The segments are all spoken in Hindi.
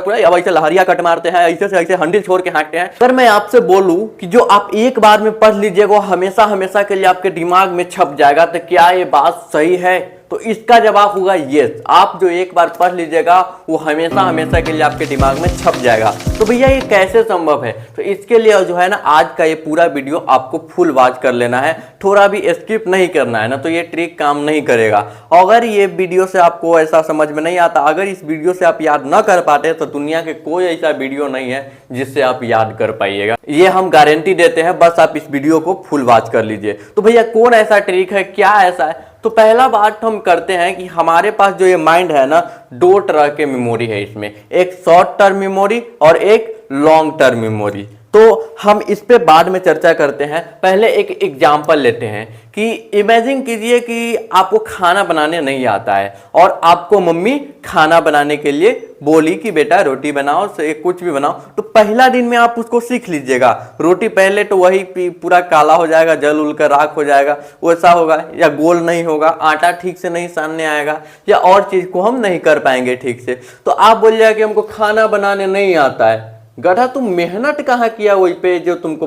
पूरा, अब ऐसे लहरिया कट मारते हैं, ऐसे से ऐसे हंडिल छोड़ के हाँकते हैं। अगर मैं आपसे बोलूं कि जो आप एक बार में पढ़ लीजिएगा वो हमेशा हमेशा के लिए आपके दिमाग में छप जाएगा, तो क्या ये बात सही है? तो इसका जवाब होगा यस। आप जो एक बार पढ़ लीजिएगा वो हमेशा हमेशा के लिए आपके दिमाग में छप जाएगा। तो भैया ये कैसे संभव है? तो इसके लिए जो है ना आज का ये पूरा वीडियो आपको फुल वॉच कर लेना है, थोड़ा भी स्किप नहीं करना है ना, तो ये ट्रिक काम नहीं करेगा। अगर ये वीडियो से आपको ऐसा समझ में नहीं आता, अगर इस वीडियो से आप याद ना कर पाते, तो दुनिया के कोई ऐसा वीडियो नहीं है जिससे आप याद कर पाइएगा, ये हम गारंटी देते हैं। बस आप इस वीडियो को फुल वॉच कर लीजिए। तो भैया कौन ऐसा ट्रिक है, क्या ऐसा है? तो पहला बात हम करते हैं कि हमारे पास जो ये माइंड है ना, दो तरह के मेमोरी है इसमें, एक शॉर्ट टर्म मेमोरी और एक लॉन्ग टर्म मेमोरी। तो हम इस पे बाद में चर्चा करते हैं। पहले एक एग्जांपल लेते हैं कि इमेजिन कीजिए कि आपको खाना बनाने नहीं आता है और आपको मम्मी खाना बनाने के लिए बोली कि बेटा रोटी बनाओ, से कुछ भी बनाओ। तो पहला दिन में आप उसको सीख लीजिएगा। रोटी पहले तो वही पूरा काला हो जाएगा, जल उल कर राख हो जाएगा, वैसा होगा, या गोल नहीं होगा, आटा ठीक से नहीं सानने आएगा, या और चीज को हम नहीं कर पाएंगे ठीक से। तो आप बोल जाए कि हमको खाना बनाने नहीं आता है। गधा, तुम मेहनत कहाँ किया वही पे जो तुमको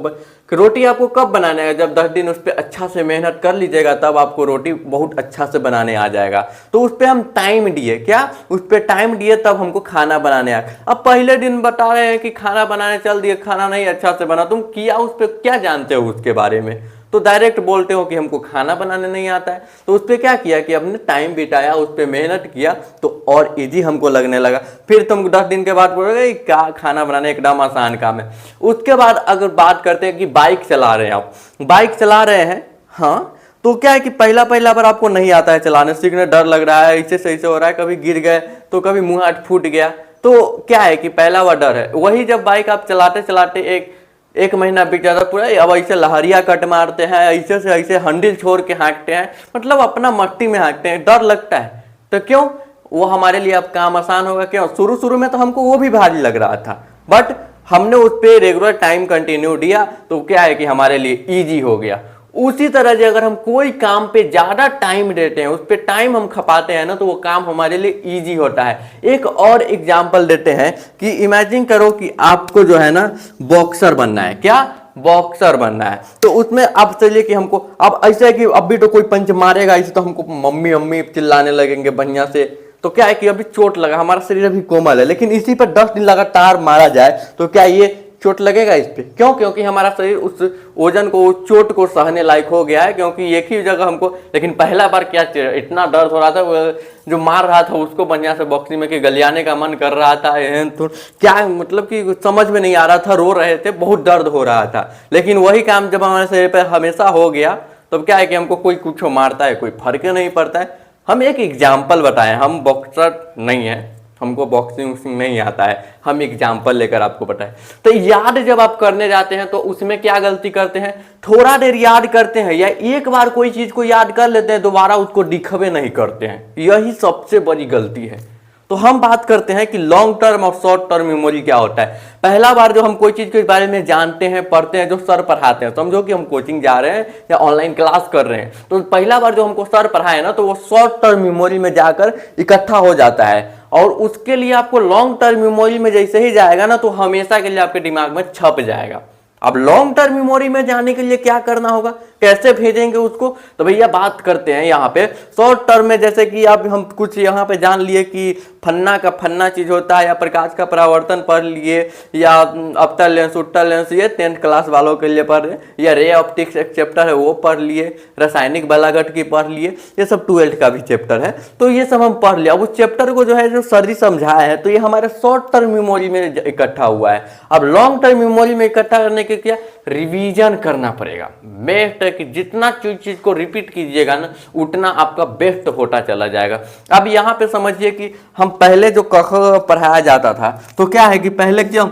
रोटी आपको कब बनाने है? जब 10 दिन उस पर अच्छा से मेहनत कर लीजिएगा तब आपको रोटी बहुत अच्छा से बनाने आ जाएगा। तो उस पर हम टाइम दिए, क्या उस पर टाइम दिए तब हमको खाना बनाने आया। अब पहले दिन बता रहे हैं कि खाना बनाने चल दिए, खाना नहीं अच्छा से बना, तुम किया उस पर क्या जानते हो उसके बारे में? तो डायरेक्ट बोलते हो कि हमको खाना बनाने नहीं आता है। तो उस पर क्या किया कि हमने टाइम बिताया, उस पर मेहनत किया, तो और इजी हमको लगने लगा। फिर तुम 10 दिन के बाद बोलोगे क्या खाना बनाना एकदम आसान काम है। उसके बाद अगर बात करते हैं कि बाइक चला रहे हैं, आप बाइक चला रहे हैं, हाँ, तो क्या है कि पहला बार आपको नहीं आता है चलाने, सीखने डर लग रहा है, ऐसे से ऐसे हो रहा है, कभी गिर गए तो कभी मुंह हाथ फूट गया। तो क्या है कि पहला बार डर है। वही जब बाइक आप चलाते चलाते एक महीना बीत जाता पूरा, अब ऐसे लहरिया कट मारते हैं, ऐसे से ऐसे हंडिल छोड़ के हाँकते हैं, मतलब अपना मट्टी में हाँकते हैं, डर लगता है। तो क्यों? वो हमारे लिए अब काम आसान होगा। क्यों? शुरू में तो हमको वो भी भारी लग रहा था, बट हमने उस पर रेगुलर टाइम कंटिन्यू दिया तो क्या है कि हमारे लिए ईजी हो गया। उसी तरह से अगर हम कोई काम पे ज्यादा टाइम देते हैं, उस पर टाइम हम खपाते हैं ना, तो वो काम हमारे लिए इजी होता है। एक और एग्जांपल देते हैं कि इमेजिन करो कि आपको जो है ना बॉक्सर बनना है। क्या? बॉक्सर बनना है। तो उसमें अब चलिए कि हमको अब ऐसा है कि अब भी तो कोई पंच मारेगा, इसे तो हमको मम्मी मम्मी चिल्लाने लगेंगे बढ़िया से। तो क्या है कि अभी चोट लगा, हमारा शरीर अभी कोमल है, लेकिन इसी पर 10 दिन लगातार मारा जाए तो क्या ये चोट लगेगा इस पे? क्यों? क्योंकि हमारा शरीर उस वजन को, उस चोट को सहने लायक हो गया है, क्योंकि एक ही जगह हमको। लेकिन पहला बार क्या इतना दर्द हो रहा था, जो मार रहा था उसको बढ़िया से बॉक्सिंग में कि गलियाने का मन कर रहा था, तो क्या मतलब कि समझ में नहीं आ रहा था, रो रहे थे, बहुत दर्द हो रहा था। लेकिन वही काम जब हमारे शरीर पर हमेशा हो गया तो क्या है कि हमको कोई कुछ मारता है, कोई फर्क नहीं पड़ता है। हम एक एग्जाम्पल बताएं, हम बॉक्सर नहीं है, हमको बॉक्सिंग नहीं आता है, हम एग्जाम्पल लेकर आपको बताएं। तो याद जब आप करने जाते हैं तो उसमें क्या गलती करते हैं? थोड़ा देर याद करते हैं या एक बार कोई चीज को याद कर लेते हैं, दोबारा उसको दिखवे नहीं करते हैं, यही सबसे बड़ी गलती है। तो हम बात करते हैं कि लॉन्ग टर्म और शॉर्ट टर्म मेमोरी क्या होता है। पहला बार जो हम कोई चीज के बारे में जानते हैं, पढ़ते हैं, जो सर पढ़ाते हैं, समझो कि हम कोचिंग जा रहे हैं या ऑनलाइन क्लास कर रहे हैं, तो पहला बार जो हमको सर पढ़ाए ना, तो वो शॉर्ट टर्म मेमोरी में जाकर इकट्ठा हो जाता है। और उसके लिए आपको लॉन्ग टर्म मेमोरी में जैसे ही जाएगा ना, तो हमेशा के लिए आपके दिमाग में छप जाएगा। अब लॉन्ग टर्म मेमोरी में जाने के लिए क्या करना होगा, कैसे भेजेंगे उसको? तो भैया बात करते हैं यहाँ पे शॉर्ट टर्म में। जैसे कि आप हम कुछ यहाँ पे जान लिए कि फन्ना का फन्ना चीज होता है, या प्रकाश का परावर्तन पढ़ लिए, या अवतल लेंस उत्तल लेंस, ये 10th क्लास वालों के लिए पढ़ रहे, या रे ऑप्टिक्स एक चैप्टर है वो पढ़ लिए, रासायनिक बलागट की पढ़ लिए, ये सब 12th का भी चैप्टर है। तो ये सब हम पढ़ लिया। अब उस चैप्टर को जो है जो सर जी समझाया है, तो ये हमारे शॉर्ट टर्म मेमोरी में इकट्ठा हुआ है। अब लॉन्ग टर्म मेमोरी में इकट्ठा करने के क्या रिवीजन करना पड़ेगा। बेस्ट है कि जितना चीज को रिपीट कीजिएगा ना, उतना आपका बेस्ट होता चला जाएगा। अब यहाँ पे समझिए कि हम पहले जो क ख पढ़ाया जाता था, तो क्या है कि पहले जो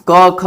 क ख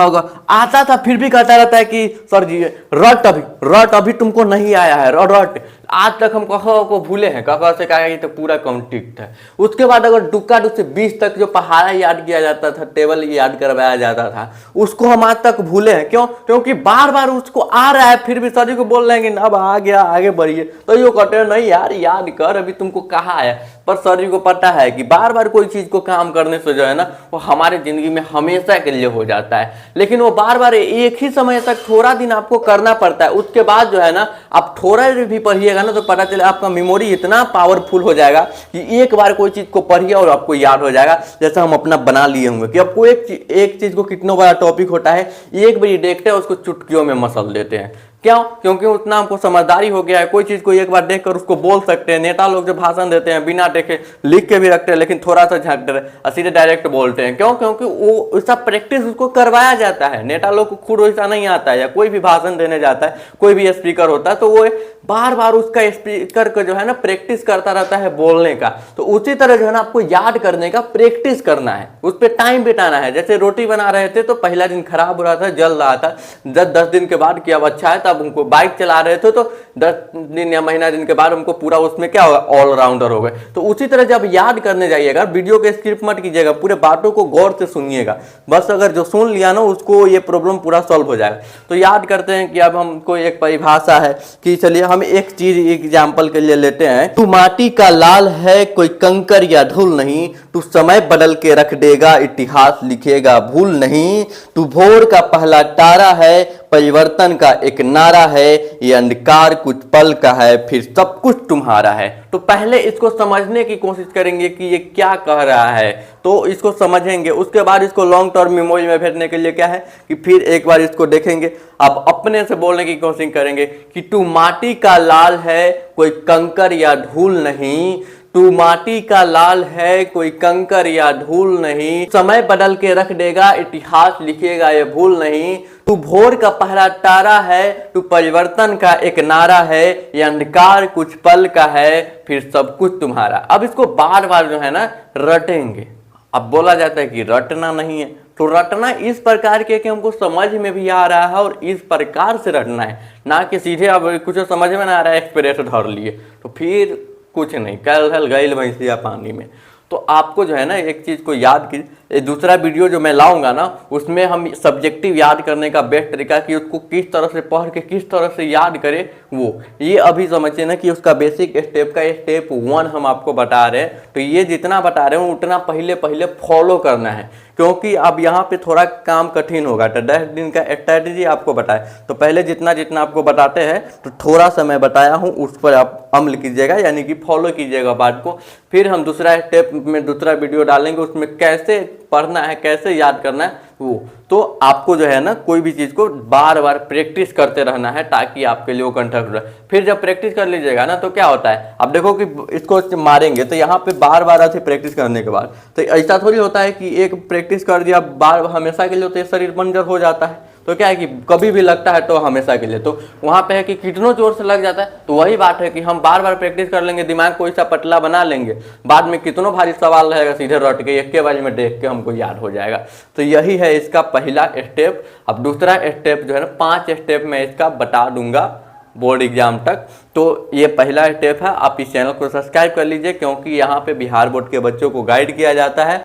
आता था, फिर भी कहता रहता है कि सर जी रट अभी तुमको नहीं आया है, रट। आज तक हम कख को भूले हैं, कख से कहा तो पूरा कॉन्टिक्ट है। उसके बाद अगर डुक्का डुक से 20 तक जो पहाड़ा याद किया जाता था, टेबल याद करवाया जाता था, उसको हम आज तक भूले हैं। क्यों? क्योंकि बार बार उसको आ रहा है, फिर भी सर जी को बोल रहे हैं कि अब आ गया, आगे बढ़िए। तो यो कहते हैं नहीं यार याद कर, अभी तुमको कहा है। पर सर जी को पता है कि बार बार कोई चीज को काम करने से जो है ना वो हमारे जिंदगी में हमेशा के लिए हो जाता है, लेकिन वो बार बार एक ही समय तक थोड़ा दिन आपको करना पड़ता है। उसके बाद जो है ना आप थोड़ा भी पढ़िएगा ना तो पता चले आपका मेमोरी इतना पावरफुल हो जाएगा कि एक बार कोई चीज को पढ़िए और आपको याद हो जाएगा। जैसा हम अपना बना लिए होंगे कि आपको एक चीज को कितना बड़ा टॉपिक होता है, एक बार देखते हैं उसको चुटकियों में मसल देते हैं। क्यों? क्योंकि उतना हमको समझदारी हो गया है, कोई चीज को एक बार देखकर उसको बोल सकते हैं। नेता लोग जो भाषण देते हैं बिना देखे लिख के भी रखते हैं, लेकिन थोड़ा सा झांकते हैं, सीधे डायरेक्ट बोलते हैं। क्यों? क्योंकि वो उसका प्रैक्टिस उसको करवाया जाता है। नेता लोग को खुद वैसा नहीं आता है, या कोई भी भाषण देने जाता है, कोई भी स्पीकर होता है तो वो बार बार उसका स्पीकर को जो है ना प्रैक्टिस करता रहता है बोलने का। तो उसी तरह जो है ना आपको याद करने का प्रैक्टिस करना है, उस पर टाइम बिताना है। जैसे रोटी बना रहे थे तो पहला दिन खराब हो रहा था, जल रहा था, 10 दिन के बाद कि अब अच्छा है, तब उनको बाइक चला रहे थे तो 10 दिन या महीना दिन के बाद उनको पूरा उसमें क्या होगा, ऑलराउंडर हो गए। तो उसी तरह जब याद करने जाइएगा, वीडियो के स्क्रिप्ट मत कीजिएगा, पूरे बातों को गौर से सुनिएगा। बस अगर जो सुन लिया ना उसको ये प्रॉब्लम पूरा सॉल्व हो जाएगा। तो याद करते हैं कि अब हमको एक परिभाषा है कि चलिए हम एक चीज एग्जाम्पल के लिए लेते हैं। तू माटी का लाल है, कोई कंकर या धूल नहीं, तू समय बदल के रख देगा, इतिहास लिखेगा भूल नहीं। तू भोर का पहला तारा है, परिवर्तन का एक नारा है, ये अंधकार कुछ पल का है, फिर सब कुछ तुम्हारा है। तो पहले इसको समझने की कोशिश करेंगे कि ये क्या कह रहा है, तो इसको समझेंगे। उसके बाद इसको लॉन्ग टर्म मेमोरी में भेजने के लिए क्या है कि फिर एक बार इसको देखेंगे, अब अपने से बोलने की कोशिश करेंगे कि तू माटी का लाल है, कोई कंकर या धूल नहीं। तू माटी का लाल है, कोई कंकर या धूल नहीं, समय बदल के रख देगा, इतिहास लिखेगा ये भूल नहीं। तू भोर का पहला तारा है, तू परिवर्तन का एक नारा है, ये अंधकार कुछ पल का है, फिर सब कुछ तुम्हारा। अब इसको बार बार जो है ना रटेंगे। अब बोला जाता है कि रटना नहीं है, तो रटना इस प्रकार के कि हमको समझ में भी आ रहा है और इस प्रकार से रटना है, ना कि सीधे अब कुछ समझ में ना आ रहा है एक्सप्रेस धर लिए तो फिर कुछ नहीं, कल गईल भैंसिया पानी में। तो आपको जो है ना एक चीज को याद की, दूसरा वीडियो जो मैं लाऊंगा ना उसमें हम सब्जेक्टिव याद करने का बेस्ट तरीका कि उसको किस तरह से पढ़ के किस तरह से याद करें, वो ये अभी समझिए ना कि उसका बेसिक स्टेप का स्टेप 1 हम आपको बता रहे हैं। तो ये जितना बता रहे हैं उतना पहले फॉलो करना है, क्योंकि अब यहाँ पे थोड़ा काम कठिन होगा। तो 10 दिन का स्ट्रैटेजी आपको बताए, तो पहले जितना जितना आपको बताते हैं तो थोड़ा सा मैं बताया हूँ उस पर आप अमल कीजिएगा, यानी कि फॉलो कीजिएगा बात को। फिर हम दूसरा स्टेप में दूसरा वीडियो डालेंगे, उसमें कैसे पढ़ना है, कैसे याद करना है वो। तो आपको जो है ना कोई भी चीज़ को बार बार प्रैक्टिस करते रहना है ताकि आपके लिए वो कंठस्थ रहे। फिर जब प्रैक्टिस कर लीजिएगा ना तो क्या होता है, अब देखो कि इसको मारेंगे तो यहाँ पे बार बार ऐसे प्रैक्टिस करने के बाद तो ऐसा थोड़ी होता है कि एक प्रैक्टिस कर दिया बार हमेशा के लिए तो ये शरीर बंजर हो जाता है। तो क्या है कि कभी भी लगता है तो हमेशा के लिए, तो वहाँ पे है कि कितनों जोर से लग जाता है। तो वही बात है कि हम बार बार प्रैक्टिस कर लेंगे, दिमाग को ऐसा पतला बना लेंगे, बाद में कितनों भारी सवाल रहेगा सीधे रट के एक के बारे में देख के हमको याद हो जाएगा। तो यही है इसका पहला स्टेप। अब दूसरा स्टेप जो है ना 5 स्टेप में इसका बता दूंगा बोर्ड एग्जाम तक। तो ये पहला स्टेप है, आप इस चैनल को सब्सक्राइब कर लीजिए क्योंकि यहाँ पे बिहार बोर्ड के बच्चों को गाइड किया जाता है